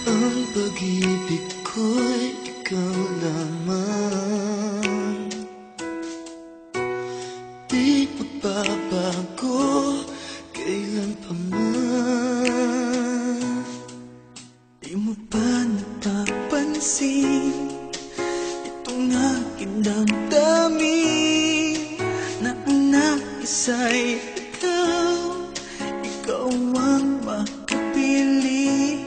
Ang pag-ibig ko'y ikaw lamang. Di magbabago kailan pa man. Di mo ba napapansin itong aking damdamin, na ang nais-ay ikaw, ikaw ang makapili.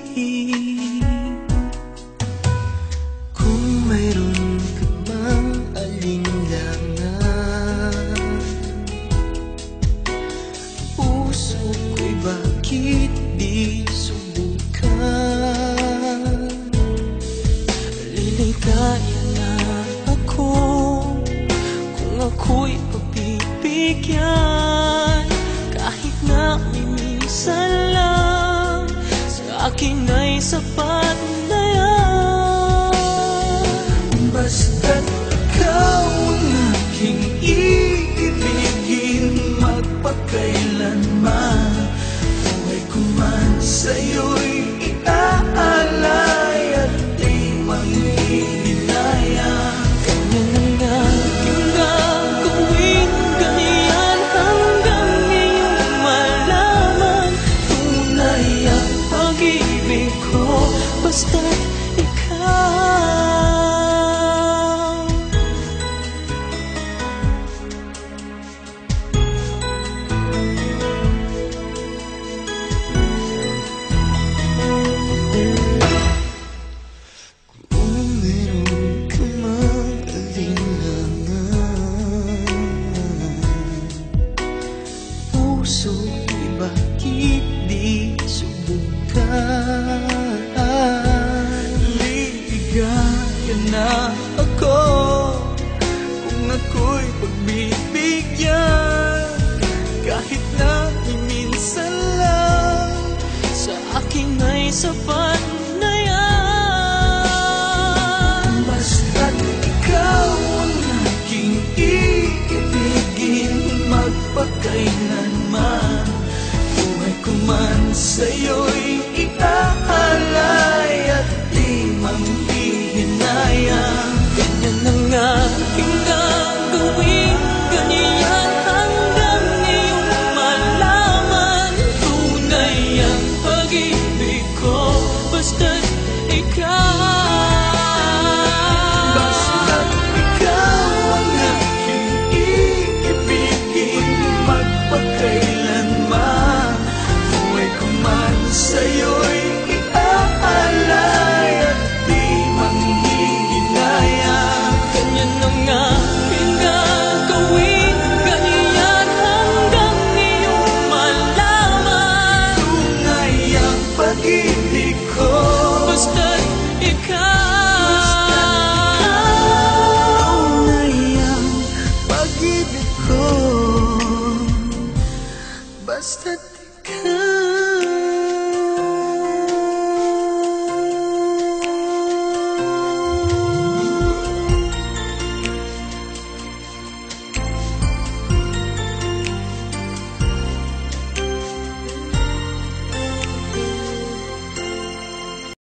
Kung mayroon ka mang alinlangan, puso ko'y bakit di subukan? Liligaya na ako kung ako'y pagbibigyan, kahit na minsan lang sa akin ay sapat na yan. Basta't ikaw ang aking iibigin, magpakailanman buhay ko man sa'yo'y iaalay at di manghihinaya. Ganyan ang aking gagawin, ganyan hanggang iyong malaman tunay ang pag-ibig ko, basta't ikaw. Puso'y bakit di subukan? Liligaya na ako kung ako'y pagbibigyan, kahit na minsan lang sa akin ay sapat na yan. Basta't ikaw ang aking iibigin, magpakailanman buhay ko man sa'yo